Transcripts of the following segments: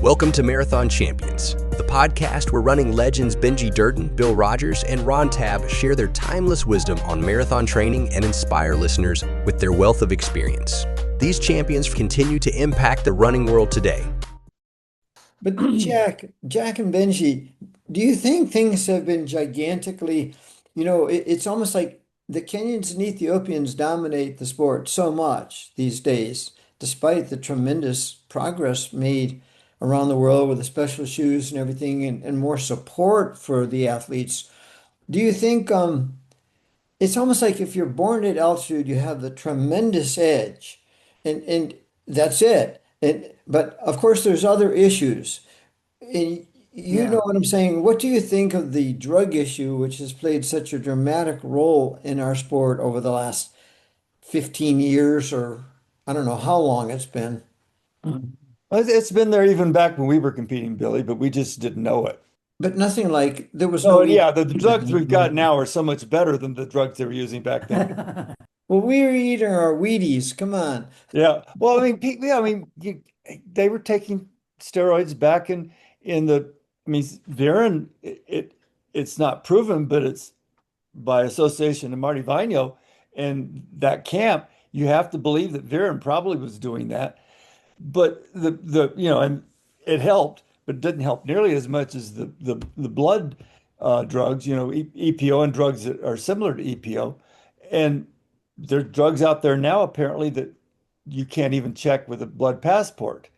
Welcome to Marathon Champions, the podcast where running legends Benji Durden, Bill Rogers, and Ron Tabb share their timeless wisdom on marathon training and inspire listeners with their wealth of experience. These champions continue to impact the running world today. But Jack and Benji, do you think things have been gigantically, it's almost like the Kenyans and Ethiopians dominate the sport so much these days, despite the tremendous progress made around the world with the special shoes and everything and more support for the athletes. Do you think it's almost like if you're born at altitude, you have the tremendous edge and that's it. But of course there's other issues. And you know Yeah. what I'm saying? What do you think of the drug issue, which has played such a dramatic role in our sport over the last 15 years, or I don't know how long it's been? Well, it's been there even back when we were competing, Billy, but we just didn't know it. But nothing like there was Oh, no yeah, the drugs we've got eating. now are so much better than the drugs they were using back then. Well, we were eating our Wheaties. Come on. Yeah. Well, I mean, they were taking steroids back in the. I mean, Viren, it's not proven, but it's by association to Marty Vino and that camp. You have to believe that Viren probably was doing that. But and it helped, but it didn't help nearly as much as the blood drugs, EPO and drugs that are similar to EPO. And there are drugs out there now apparently that you can't even check with a blood passport.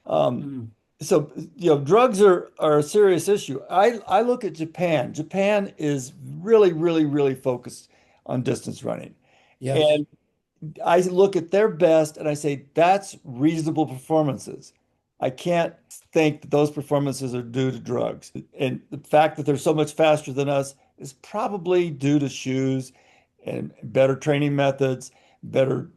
Um, so drugs are a serious issue. I look at Japan. Japan is really, really, really focused on distance running. Yes. And I look at their best and I say, that's reasonable performances. I can't think that those performances are due to drugs. And the fact that they're so much faster than us is probably due to shoes and better training methods, better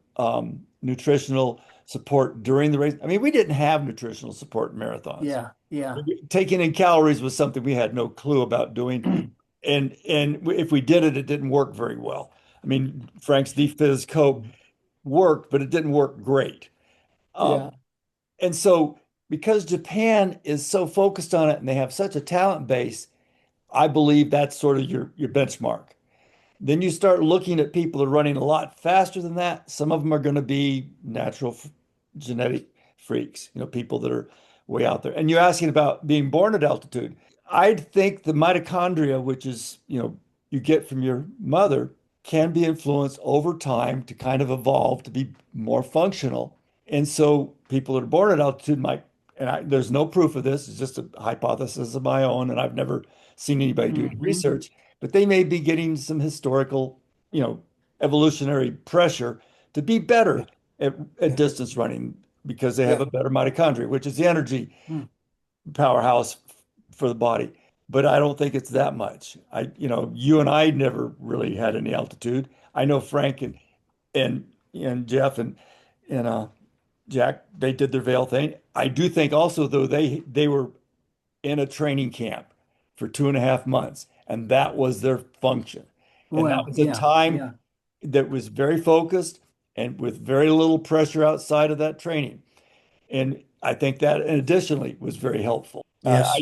nutritional support during the race. I mean, we didn't have nutritional support in marathons. Yeah, yeah. Taking in calories was something we had no clue about doing. And if we did it, it didn't work very well. I mean, Frank's Defizz Coke worked, but it didn't work great. Um, Yeah. and so, because Japan is so focused on it and they have such a talent base, I believe that's sort of your benchmark. Then you start looking at people that are running a lot faster than that. Some of them are going to be natural genetic freaks, people that are way out there. And you're asking about being born at altitude. I think the mitochondria, which is, you get from your mother, can be influenced over time to kind of evolve to be more functional. And so people that are born at altitude might, there's no proof of this, it's just a hypothesis of my own, and I've never seen anybody do any research, but they may be getting some historical, evolutionary pressure to be better at distance running because they have Yeah. a better mitochondria, which is the energy powerhouse for the body. But I don't think it's that much. You and I never really had any altitude. I know Frank and Jeff and Jack, they did their Vail thing. I do think also though they were in a training camp for 2.5 months, and that was their function. And that Well, was a yeah, time yeah. that was very focused and with very little pressure outside of that training. And I think that, and additionally, was very helpful. Yes.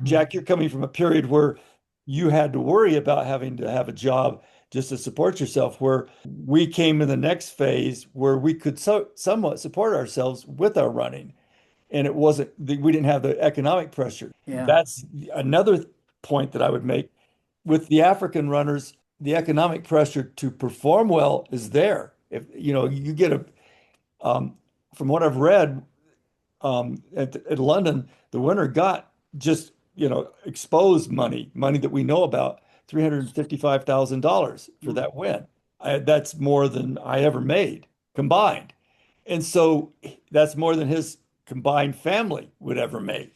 Jack, you're coming from a period where you had to worry about having to have a job just to support yourself, where we came in the next phase where we could somewhat support ourselves with our running. And we didn't have the economic pressure. Yeah. That's another point that I would make. With the African runners, the economic pressure to perform well is there. If you get from what I've read, at London, the winner got just, exposed money that we know about, $355,000 for that win. That's more than I ever made combined. And so that's more than his combined family would ever make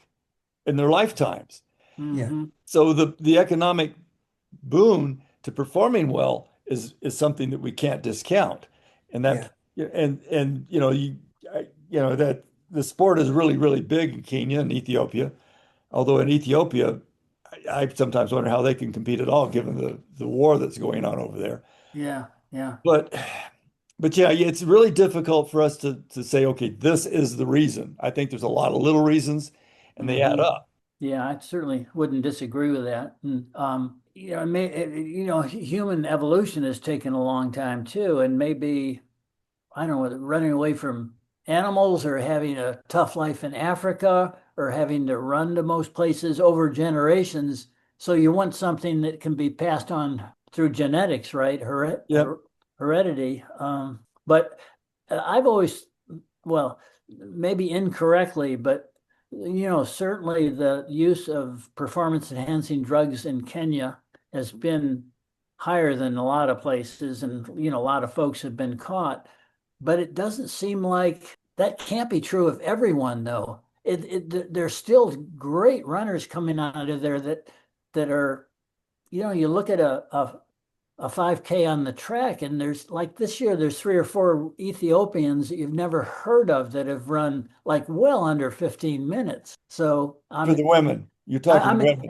in their lifetimes. Yeah. So the economic boon to performing well is something that we can't discount. And Yeah. that the sport is really, really big in Kenya and Ethiopia. Although in Ethiopia, I sometimes wonder how they can compete at all given the war that's going on over there. Yeah. Yeah. But But yeah, it's really difficult for us to say, okay, this is the reason. I think there's a lot of little reasons and they add Hmm. up. Yeah, I certainly wouldn't disagree with that. And, human evolution has taken a long time too, and maybe I don't know, whether running away from animals or having a tough life in Africa or having to run to most places over generations. So you want something that can be passed on through genetics, right? Yep. Heredity. But I've always, well, maybe incorrectly, but certainly the use of performance enhancing drugs in Kenya has been higher than a lot of places, and a lot of folks have been caught. But it doesn't seem like that can't be true of everyone, though. There's still great runners coming out of there that are, you look at a 5K on the track, and there's like this year, there's three or four Ethiopians that you've never heard of that have run like well under 15 minutes. So For the women, you're talking women.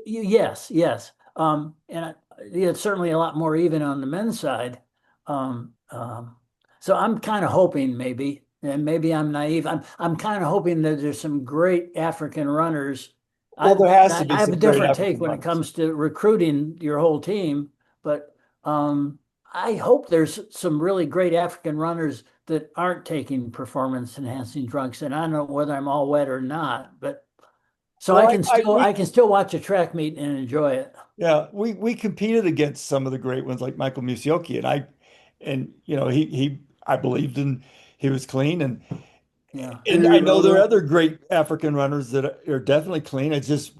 yes, yes. Yeah, it's certainly a lot more even on the men's side. Um, um, so I'm kind of hoping maybe, and maybe I'm naive. I'm kind of hoping that there's some great African runners. Well, I there has to I be have a some great different take African when it runners. comes to recruiting your whole team, but I hope there's some really great African runners that aren't taking performance enhancing drugs. And I don't know whether I'm all wet or not, but so Well, I can still watch a track meet and enjoy it. yeah, we competed against some of the great ones like Michael Musioki, and I believed in he was clean, Yeah. and Henry I know there are Roto. other great African runners that are definitely clean. It's just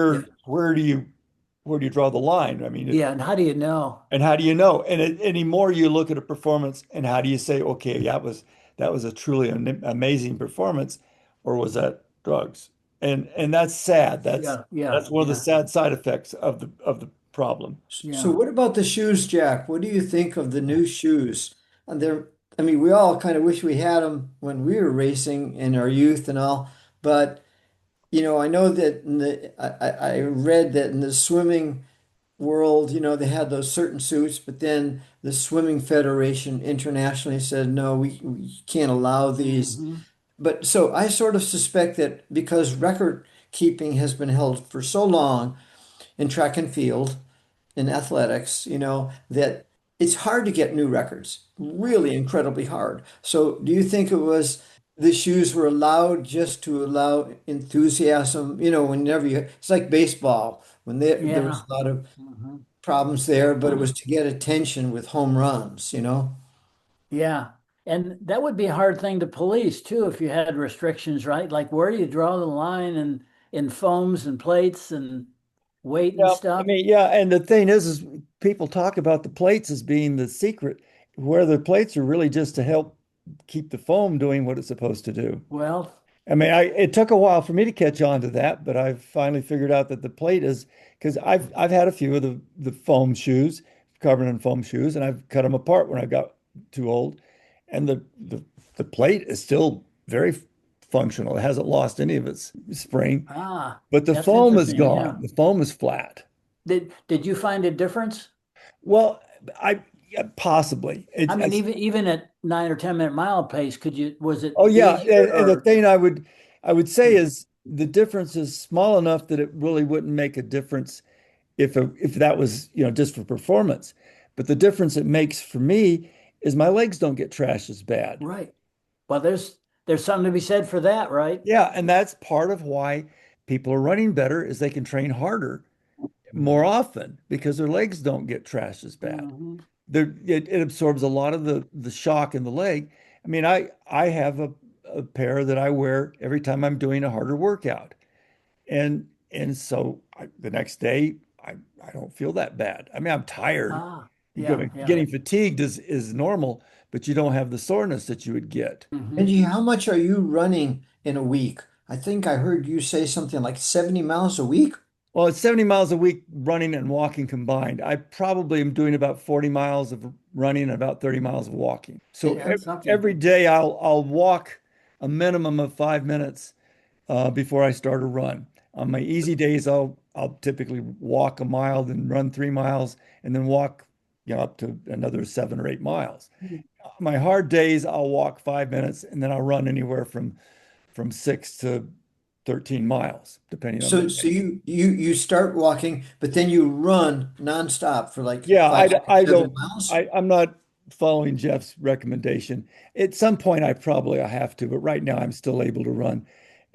Yeah. where do you draw the line? I mean, Yeah. And how do you know? and how do you know? And anymore, you look at a performance, and how do you say, okay, that was a truly amazing performance, or was that drugs? And that's sad. Yeah. Yeah. That's one of the Yeah. sad side effects of the problem. So Yeah. what about the shoes, Jack? What do you think of the new shoes? And I mean, we all kind of wish we had them when we were racing in our youth and all, but I know that I read that in the swimming world, they had those certain suits, but then the Swimming Federation internationally said, no, we can't allow these. Hmm. But so I sort of suspect that because record keeping has been held for so long in track and field, in athletics, that it's hard to get new records, really incredibly hard. So do you think it was the shoes were allowed just to allow enthusiasm? Whenever it's like baseball, when there was Yeah. a lot of Hmm. problems there, but it was to get attention with home runs. Yeah. And that would be a hard thing to police too if you had restrictions, right? Like where do you draw the line in foams and plates and weight and Yeah, I stuff? mean, yeah, and the thing is people talk about the plates as being the secret, where the plates are really just to help keep the foam doing what it's supposed to do. Well, I mean, it took a while for me to catch on to that, but I've finally figured out that the plate is because I've had a few of the foam shoes, carbon and foam shoes, and I've cut them apart when I got too old, and the plate is still very functional. It hasn't lost any of its spring, but the that's foam is interesting. Yeah. gone. The foam is flat. Did you find a difference? Well, I yeah, possibly. I mean, even at 9 or 10 minute mile pace, was it Oh yeah, easier and the or thing I would say is the difference is small enough that it really wouldn't make a difference if that was, just for performance. But the difference it makes for me is my legs don't get trashed as bad. right? Well, there's something to be said for that, right? Yeah, and that's part of why people are running better is they can train harder more often because their legs don't get trashed as bad. Hmm. It absorbs a lot of the shock in the leg. I mean, I have a pair that I wear every time I'm doing a harder workout. And so the next day I don't feel that bad. I mean, I'm tired. Yeah, yeah. Getting fatigued is normal, but you don't have the soreness that you would get. Hmm. Benji, how much are you running in a week? I think I heard you say something like 70 miles a week. Well, it's 70 miles a week running and walking combined. I probably am doing about 40 miles of running and about 30 miles of walking. So That's something. every day I'll walk a minimum of 5 minutes before I start a run. On my easy days, I'll typically walk a mile, then run 3 miles, and then walk up to another 7 or 8 miles. My hard days, I'll walk 5 minutes and then I'll run anywhere from 6 to 13 miles, depending on the So day. you start walking, but then you run nonstop for like Yeah, five, six, I seven don't, miles. I'm not following Jeff's recommendation. At some point, I have to, but right now I'm still able to run.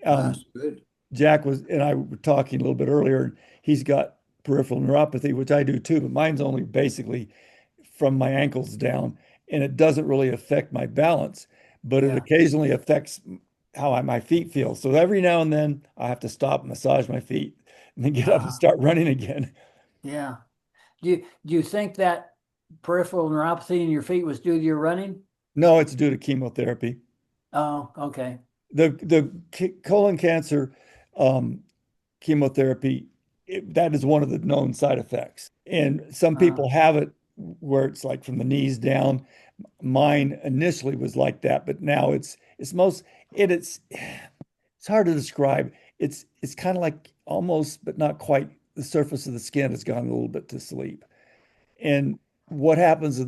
Um, That's good. Jack was and I were talking a little bit earlier, and he's got peripheral neuropathy, which I do too, but mine's only basically from my ankles down, and it doesn't really affect my balance, but it Yeah. occasionally affects how my feet feel. So every now and then I have to stop, massage my feet, and then get up and Uh, start running again. Yeah. Do you think that peripheral neuropathy in your feet was due to your running? No, it's due to chemotherapy. Oh, okay. The colon cancer um, chemotherapy, that is one of the known side effects. And some Uh, people have it where it's like from the knees down. Mine initially was like that, but now it's most it's hard to describe. It's kind of like almost, but not quite, the surface of the skin has gone a little bit to sleep. And what happens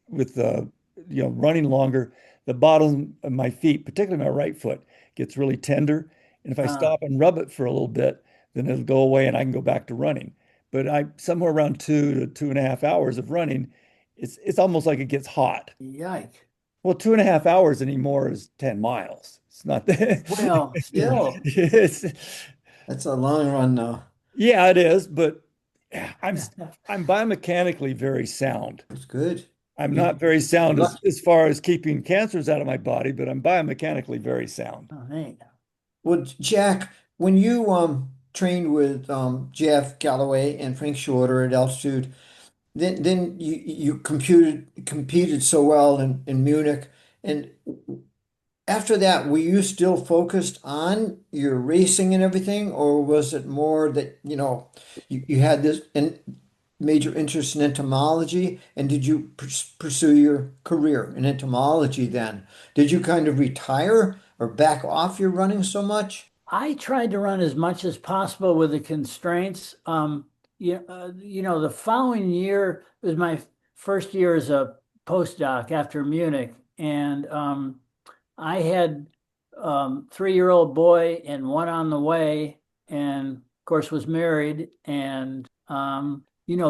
with the running longer, the bottom of my feet, particularly my right foot, gets really tender. And if I uh, stop and rub it for a little bit, then it'll go away and I can go back to running. But I somewhere around 2 to 2.5 hours of running, it's almost like it gets hot. Yike. Well, 2.5 hours anymore is 10 miles. It's not that. Well, still. It's, that's a long run though. yeah, it is, but I'm I'm biomechanically very sound. It's good. I'm You, not very you're sound as, lucky. as far as keeping cancers out of my body, but I'm biomechanically very sound. Oh, neat. Well, Jack, when you trained with Jeff Galloway and Frank Shorter at altitude, then you competed so well in Munich. And after that, were you still focused on your racing and everything, or was it more that, you had this major interest in entomology, and did you pursue your career in entomology then? Did you kind of retire or back off your running so much? I tried to run as much as possible with the constraints. The following year was my first year as a postdoc after Munich, and I had 3-year-old boy and one on the way, and of course was married. And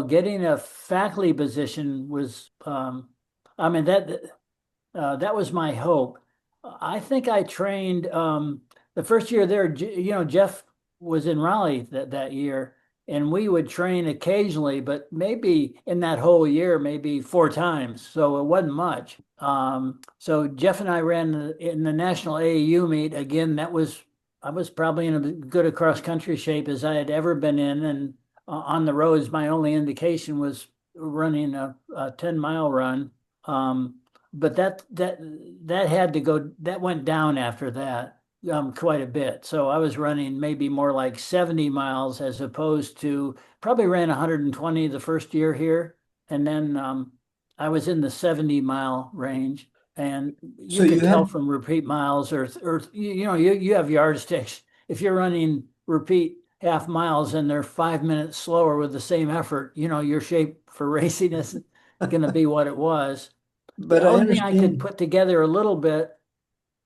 getting a faculty position was, I mean that was my hope. I think I trained the first year there. Jeff was in Raleigh that year, and we would train occasionally, but maybe in that whole year, maybe 4 times. So it wasn't much. So Jeff and I ran in the national AAU meet again. I was probably in a good cross country shape as I had ever been in, and on the roads, my only indication was running a 10-mile run. Um, but that had to go, that went down after that quite a bit. So I was running maybe more like 70 miles as opposed to, probably ran 120 the first year here. And then I was in the 70-mile range. And So you you could tell had, from repeat miles, or you have yardsticks. If you're running repeat half miles and they're 5 minutes slower with the same effort, your shape for racing isn't going to be what it was. The but I only thing I could understand. put together a little bit,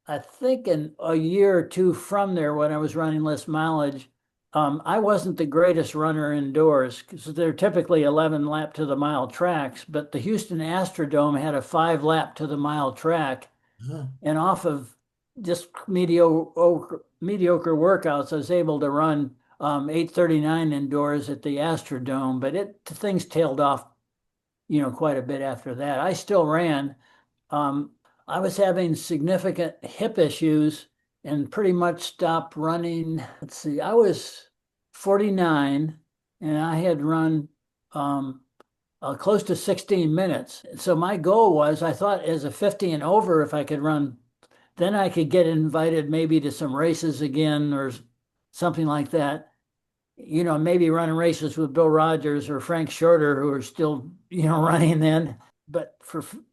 I think in a year or two from there, when I was running less mileage, I wasn't the greatest runner indoors because they're typically 11 lap to the mile tracks, but the Houston Astrodome had a 5 lap to the mile track, Huh. and off of just mediocre workouts, I was able to run 8:39 indoors at the Astrodome, but things tailed off, quite a bit after that. I still ran. Um, I was having significant hip issues and pretty much stopped running. Let's see, I was 49 and I had run close to 16 minutes. So my goal was, I thought as a 50 and over, if I could run, then I could get invited maybe to some races again or something like that. Maybe running races with Bill Rogers or Frank Shorter, who are still, running then. But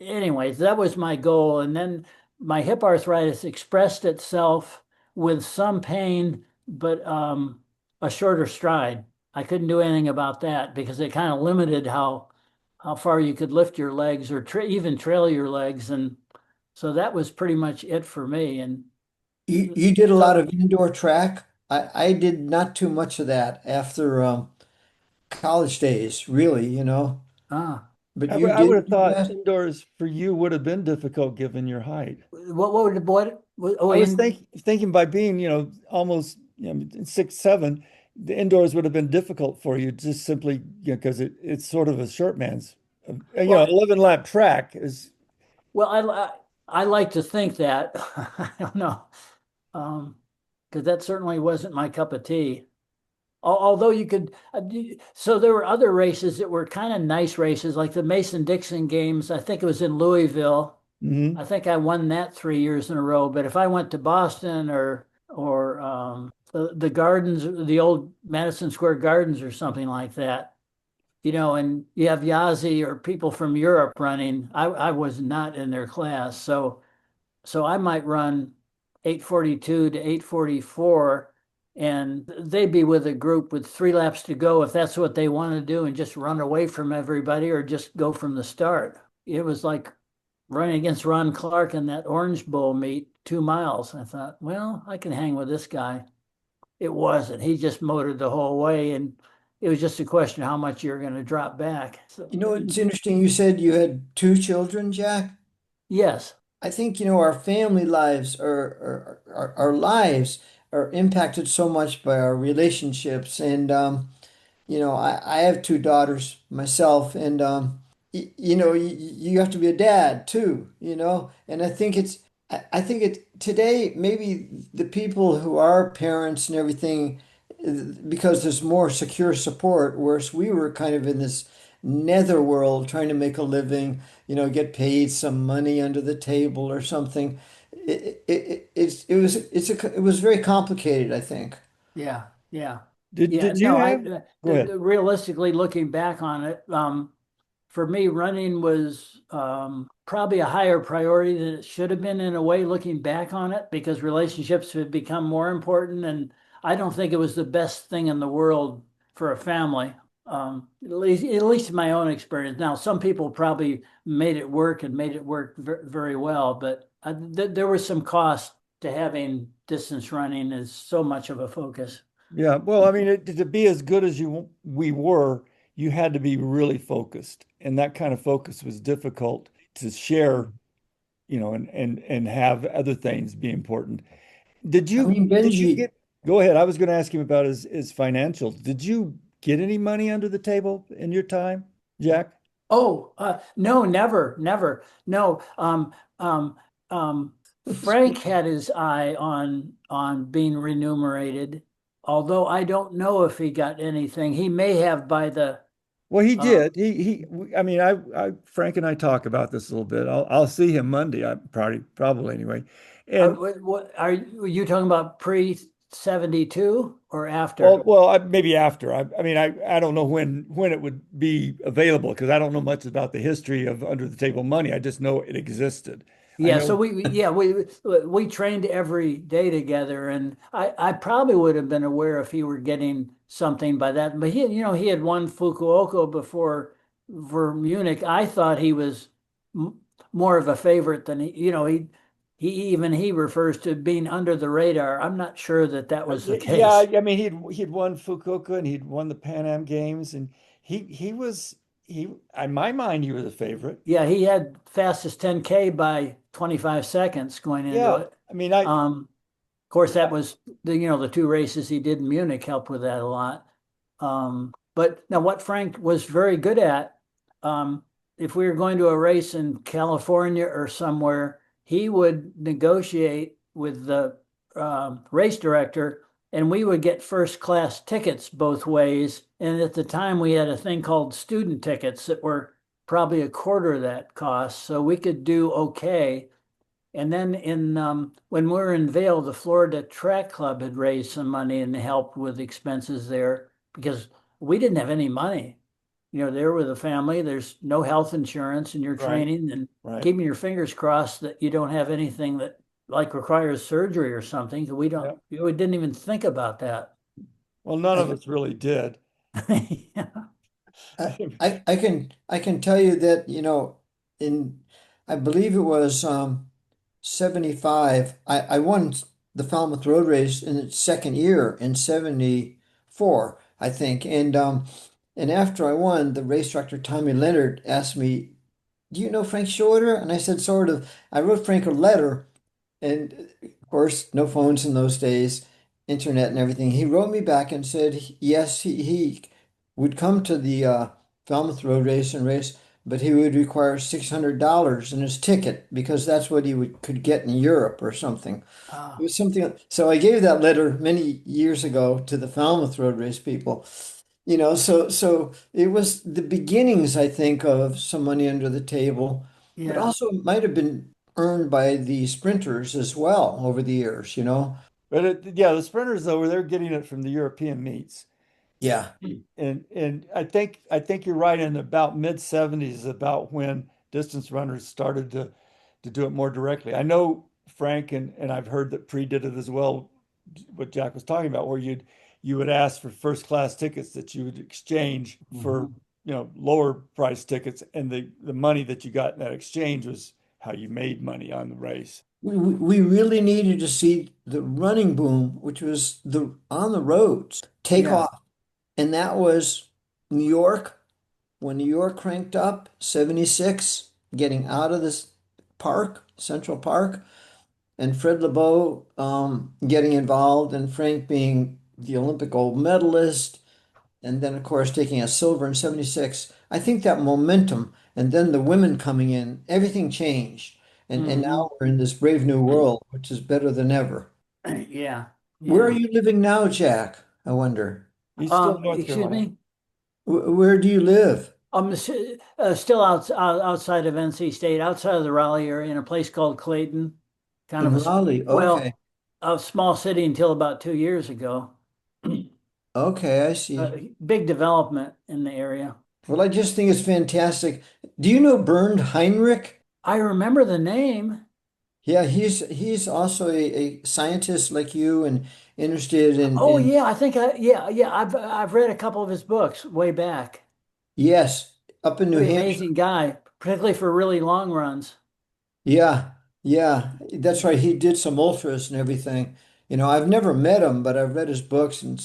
anyways, that was my goal. And then my hip arthritis expressed itself with some pain, but a shorter stride. I couldn't do anything about that because it kind of limited how how far you could lift your legs or even trail your legs. And so that was pretty much it for me. And You did a lot so, of indoor track. I did not too much of that after college days, really, ah, But I you I would did have do thought that? indoors for you would have been difficult given your height. oh, I was thinking by being, almost, 6'7", the indoors would have been difficult for you just simply, because it's sort of a short man's, well, 11 lap track is, well, I like to think that. I don't know. Because that certainly wasn't my cup of tea. Although you could, so there were other races that were kind of nice races, like the Mason-Dixon games. I think it was in Louisville. I mhm. think I won that 3 years in a row. But if I went to Boston or the Gardens, the old Madison Square Gardens or something like that, and you have Yazzie or people from Europe running, I was not in their class. So I might run 8:42 to 8:44, and they'd be with a group with 3 laps to go if that's what they want to do and just run away from everybody or just go from the start. It was like running against Ron Clark in that Orange Bowl meet, 2 miles. I thought, well, I can hang with this guy. It wasn't. He just motored the whole way, and it was just a question of how much you're going to drop back. So, It's interesting. You said you had two children, Jack. yes, I think, our family lives our lives are impacted so much by our relationships. And I have two daughters myself, and you have to be a dad too, and I think it today maybe the people who are parents and everything, because there's more secure support, whereas we were kind of in this netherworld trying to make a living, get paid some money under the table or something. It was very complicated, I think. yeah, yeah. Yeah, Did you no, have, go ahead. realistically looking back on it, for me, running was probably a higher priority than it should have been in a way, looking back on it, because relationships have become more important. And I don't think it was the best thing in the world for a family, at least in my own experience. Now, some people probably made it work and made it work very well, but there was some cost to having distance running as so much of a focus. Yeah, well, I mean, to be as good as we were, you had to be really focused, and that kind of focus was difficult to share, and have other things be important. Did I you mean, did you Benji, get? Go ahead. I was going to ask him about his financials. Did you get any money under the table in your time, Jack? Oh, no, never, never. No, Frank had his eye on being remunerated, although I don't know if he got anything. He may have by the Well, he uh, did. I mean, Frank and I talk about this a little bit. I'll see him Monday. I probably anyway. And what are you talking about, pre 72 or well, after? maybe after. I mean, I don't know when it would be available because I don't know much about the history of under the table money. I just know it existed. I Yeah, so know. we trained every day together, and I probably would have been aware if he were getting something by that. But he had won Fukuoka before for Munich. I thought he was m more of a favorite than he refers to being under the radar. I'm not sure that that was the Yeah, case. I mean, he'd won Fukuoka and he'd won the Pan Am Games, and he was he in my mind he was a favorite. Yeah, he had fastest 10K by 25 seconds going into Yeah, it. I mean, I Of course, that was the 2 races he did in Munich helped with that a lot. But now what Frank was very good at, um, if we were going to a race in California or somewhere, he would negotiate with the race director, and we would get first class tickets both ways. And at the time, we had a thing called student tickets that were probably a quarter of that cost, so we could do okay. And then when we were in Vail, the Florida Track Club had raised some money and helped with expenses there because we didn't have any money. There with a family, there's no health insurance, and you're right, training and right. keeping your fingers crossed that you don't have anything that like requires surgery or something. Yeah. We didn't even think about that. Well, none of I, us really did. Yeah. I can tell you that, in I believe it was 75, I won the Falmouth Road Race in its second year in 74, I think. And after I won, the race director Tommy Leonard asked me, "Do you know Frank Shorter?" And I said, "Sort of." I wrote Frank a letter, and of course, no phones in those days, internet and everything. He wrote me back and said, yes, he would come to the Falmouth Road Race and race, but he would require $600 in his ticket because that's what he could get in Europe or something. It Ah, was something. So I gave that letter many years ago to the Falmouth Road Race people. So it was the beginnings, I think, of some money under the table, but yeah. also it might have been earned by the sprinters as well over the years. But yeah, the sprinters though, they're getting it from the European meets. Yeah. And I think you're right in about mid 70s is about when distance runners started to do it more directly. I know Frank and I've heard that Pre did it as well, what Jack was talking about, where you would ask for first class tickets that you would exchange for, Mhm. lower price tickets, and the money that you got in that exchange was how you made money on the race. We really needed to see the running boom, which was the on the roads, take Yeah. off. And that was New York, when New York cranked up, 76, getting out of this park, Central Park, and Fred LeBeau getting involved, and Frank being the Olympic gold medalist, and then, of course, taking a silver in 76. I think that momentum, and then the women coming in, everything changed. And Hmm. now we're in this brave new world, which is better than ever. Yeah. Where are Yeah. you living now, Jack? I wonder. He's still in North Excuse Carolina. me. Where do you live? Still outside of NC State, outside of the Raleigh area, in a place called Clayton, kind of In Raleigh. Okay. a small city until about 2 years ago. Okay, I see. Big development in the area. Well, I just think it's fantastic. Do you know Bernd Heinrich? I remember the name. Yeah, he's also a scientist like you and interested in Oh yeah, I think yeah, I've read a couple of his books way back. yes, up in New Pretty Hampshire. amazing guy, particularly for really long runs. Yeah, yeah, that's right. He did some ultras and everything. I've never met him, but I've read his books, and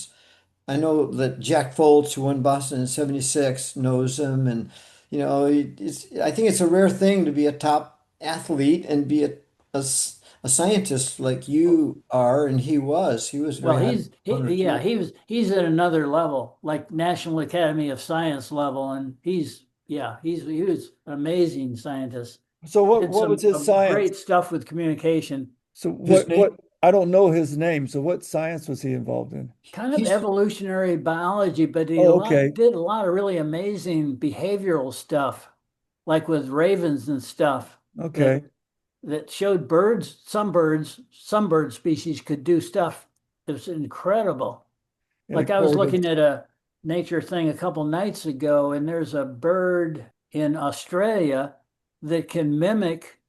I know that Jack Foltz, who won Boston in 76, knows him. And, I think it's a rare thing to be a top athlete and be a scientist like you are. And he was. He was very Well, highly honored yeah, too. he's at another level, like National Academy of Science level, and he was an amazing scientist. So what Did what was some his science? great stuff with communication. So His what name, I don't know his name. So what science was he involved in? Kind of he's, evolutionary biology, but Oh, okay. did a lot of really amazing behavioral stuff, like with ravens and stuff that Okay. showed some bird species could do stuff that was incredible. And Like I was according looking to at a nature thing a couple nights ago, and there's a bird in Australia that can mimic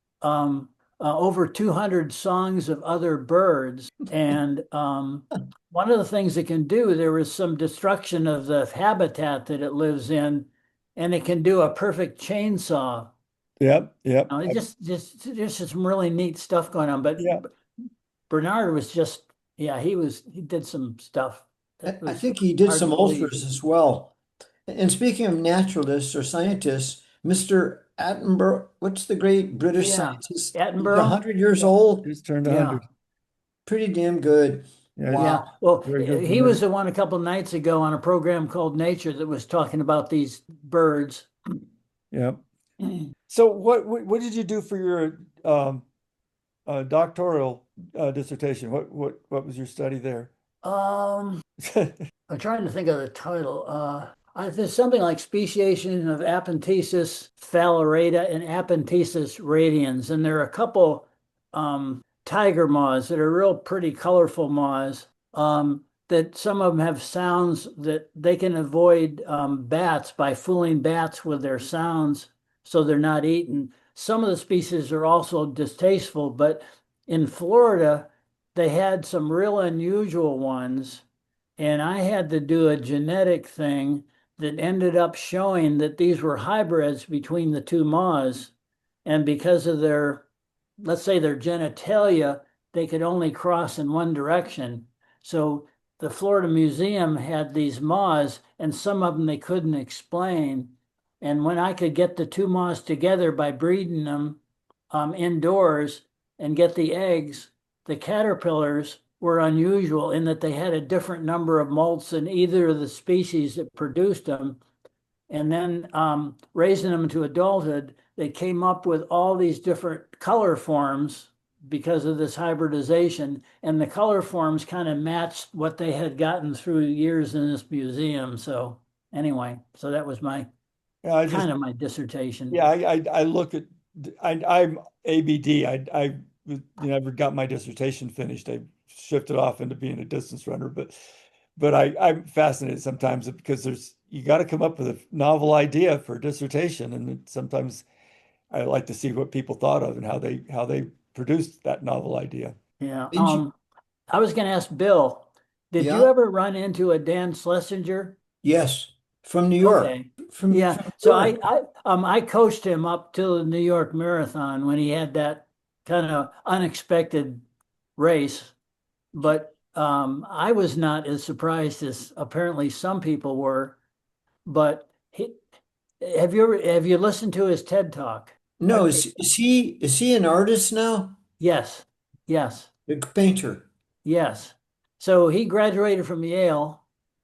over 200 songs of other birds. And one of the things it can do, there was some destruction of the habitat that it lives in, and it can do a perfect chainsaw. yep, yep. It just some really neat stuff going on. But Yeah. Bernard was just, yeah, he did some stuff that I was think he did hard to some believe. ultras as well. And speaking of naturalists or scientists, Mr. Attenborough, what's the great British Yeah. scientist? He's Attenborough. 100 years Yeah. old. He's turned Yeah. 100. Pretty damn good. Yeah, he's Yeah. Wow. Well, very good for he was me. the one a couple nights ago on a program called Nature that was talking about these birds. Yep. So what did you do for your doctoral dissertation? What was your study there? Um, I'm trying to think of the title. There's something like speciation of Appenthesis phallorata and Appenthesis radians, and there are a couple tiger moths that are real pretty colorful moths. That some of them have sounds that they can avoid bats by fooling bats with their sounds, so they're not eaten. Some of the species are also distasteful, but in Florida, they had some real unusual ones, and I had to do a genetic thing that ended up showing that these were hybrids between the two moths. And because of their, let's say their genitalia, they could only cross in one direction. So the Florida Museum had these moths, and some of them they couldn't explain. And when I could get the two moths together by breeding them indoors and get the eggs, the caterpillars were unusual in that they had a different number of molts than either of the species that produced them. And then raising them to adulthood, they came up with all these different color forms because of this hybridization. And the color forms kind of matched what they had gotten through years in this museum. So anyway, so that was my kind of my dissertation. Yeah, I look at, I'm ABD. I never got my dissertation finished. I shifted off into being a distance runner, but I'm fascinated sometimes because you got to come up with a novel idea for a dissertation, and sometimes I like to see what people thought of and how they produced that novel idea. Yeah. Benji, I was going to ask Bill, did you yeah, ever run into a Dan Schlesinger? yes, from New York. Okay. From Yeah. New So York. I coached him up to the New York Marathon when he had that kind of unexpected race. But I was not as surprised as apparently some people were. But have you listened to his TED Talk? No, is he an artist now? Yes. Yes. A painter. Yes. So he graduated from Yale.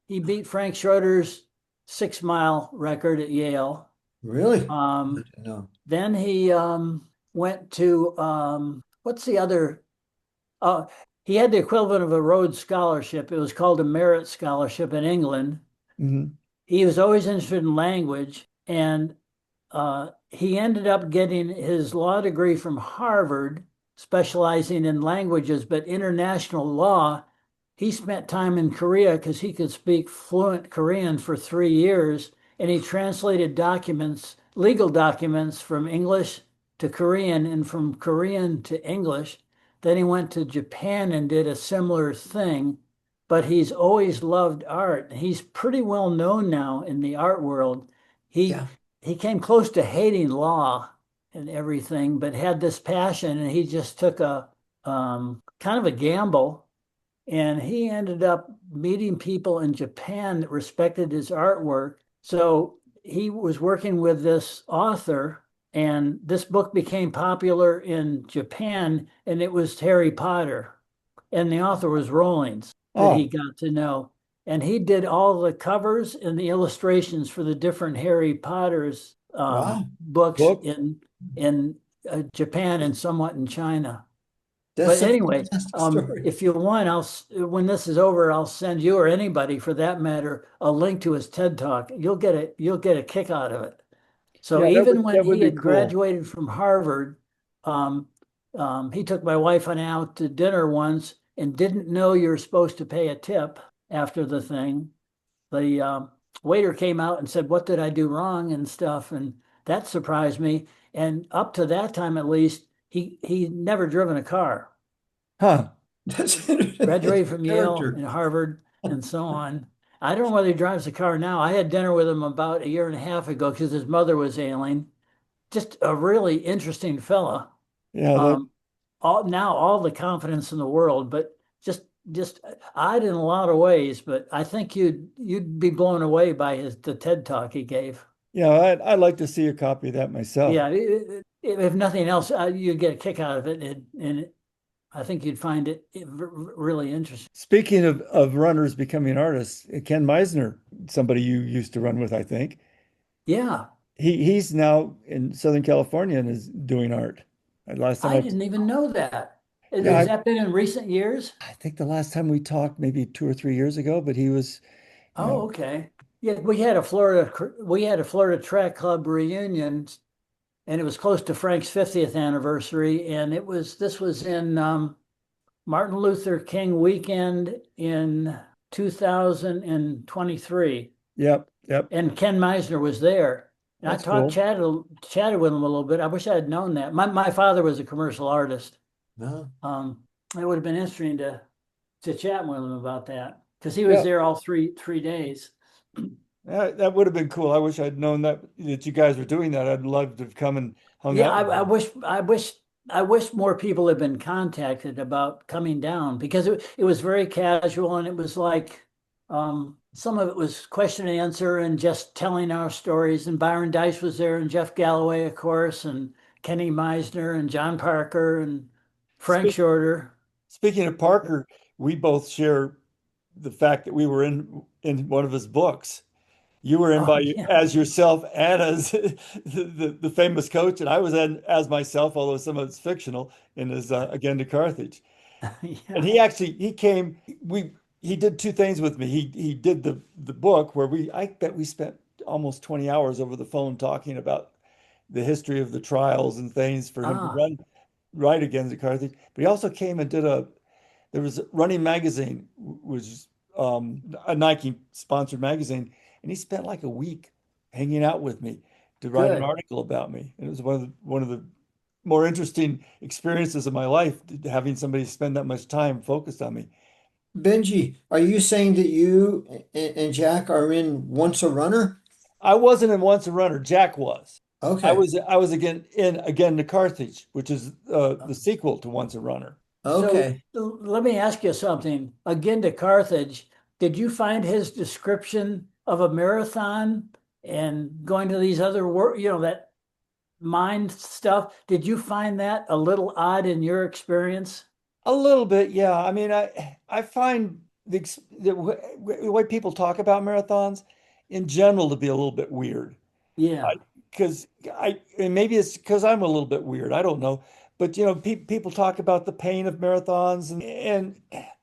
He beat Frank Schroeder's 6 mile record at Yale. Really? Um, No. then he went to what's the other? Uh, he had the equivalent of a Rhodes Scholarship. It was called a Merit Scholarship in England. Mhm. He was always interested in language, and he ended up getting his law degree from Harvard, specializing in languages, but international law. He spent time in Korea because he could speak fluent Korean for 3 years, and he translated documents, legal documents, from English to Korean and from Korean to English. Then he went to Japan and did a similar thing, but he's always loved art. He's pretty well known now in the art world. He Yeah. he came close to hating law and everything, but had this passion, and he just took a kind of a gamble, and he ended up meeting people in Japan that respected his artwork. So he was working with this author, and this book became popular in Japan, and it was Harry Potter, and the author was Rawlings that he Oh, got to know. And he did all the covers and the illustrations for the different Harry Potter's Wow. books book. in Japan and somewhat in China. That's But a anyway, fantastic story. if you want, when this is over, I'll send you or anybody for that matter a link to his TED Talk. You'll get a kick out of it. So Yeah, even when that would he be had cool. graduated from Harvard, um, he took my wife and I out to dinner once and didn't know you're supposed to pay a tip after the thing. The waiter came out and said, "What did I do wrong?" and stuff, and that surprised me. And up to that time, at least, he never driven a car. Huh. That's Graduated from Yale and character. Harvard and so on. I don't know whether he drives a car now. I had dinner with him about a year and a half ago because his mother was ailing. Just a really interesting fella. Yeah, that Um, all the confidence in the world, but just odd in a lot of ways. But I think you'd be blown away by the TED talk he gave. yeah, I'd like to see a copy of that myself. Yeah, if nothing else, you'd get a kick out of it, and I think you'd find it really interesting. Speaking of runners becoming artists, Ken Meisner, somebody you used to run with, I think, Yeah, he's now in Southern California and is doing art. Last time I didn't even know that. yeah, Has that been in recent years? I think the last time we talked maybe 2 or 3 years ago, but he was, you Oh, know, okay. Yeah, we had a Florida Track Club reunion, and it was close to Frank's 50th anniversary, and this was in Martin Luther King weekend in 2023, yep, yep, and Ken Meisner was there. And I that's cool. chatted with him a little bit. I wish I had known that. My father was a commercial artist. No. It would have been interesting to chat with him about that because he was Yeah, there all three days. That would have been cool. I wish I'd known that you guys were doing that. I'd love to have come and hung Yeah, out with you. I wish more people had been contacted about coming down because it was very casual and it was like some of it was question and answer and just telling our stories. And Byron Dice was there and Jeff Galloway, of course, and Kenny Meisner and John Parker and Frank Speak, Shorter. Speaking of Parker, we both share the fact that we were in one of his books. You were in Oh by yeah. as yourself and as the famous coach, and I was in as myself, although some of it's fictional, in his Again to Carthage. And Yeah. he came. He did two things with me. He did the book where I bet we spent almost 20 hours over the phone talking about the history of the trials and things for him to Ah, write Again to Carthage. But he also came and did there was Running Magazine, was a Nike sponsored magazine, and he spent like a week hanging out with me to write an good. article about me. And it was one of the more interesting experiences of my life, having somebody spend that much time focused on me. Benji, are you saying that you and Jack are in Once a Runner? I wasn't in Once a Runner. Jack was. Okay. I was again to Carthage, which is the sequel to Once a Runner. So Okay. let me ask you something. Again to Carthage, did you find his description of a marathon and going to these other that mind stuff? Did you find that a little odd in your experience? A little bit, yeah. I mean, I find the way people talk about marathons in general to be a little bit weird. Yeah. Because and maybe it's because I'm a little bit weird. I don't know. But people talk about the pain of marathons, and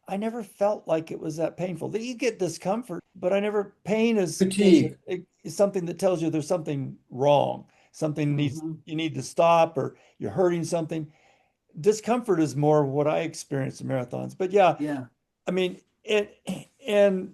I never felt like it was that painful. That you get discomfort, but I never pain Fatigue. is something that tells you there's something wrong, something needs Mhm. you need to stop, or you're hurting something. Discomfort is more what I experience in marathons. But yeah, Yeah. I mean, and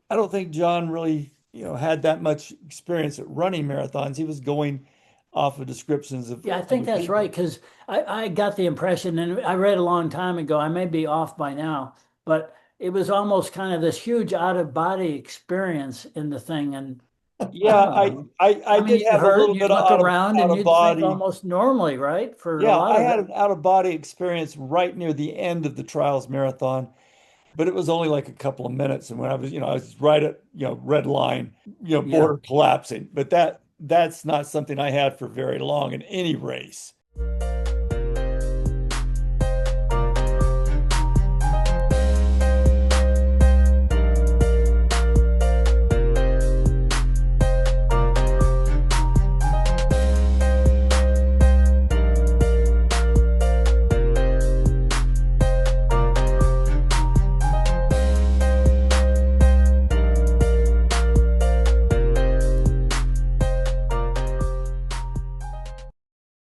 I don't think John really, had that much experience at running marathons. He was going off of descriptions of Yeah, I think other that's right people. because I got the impression, and I read a long time ago, I may be off by now, but it was almost kind of this huge out of body experience in the thing. And I Yeah, don't know. I I did mean, you have a hurt little and bit you'd of look around out and of you'd think body. almost normally, right? For a Yeah, lot I of had it. an out of body experience right near the end of the trials marathon, but it was only like a couple of minutes. And when I was right at, red line, Yeah. border collapsing. But that's not something I had for very long in any race.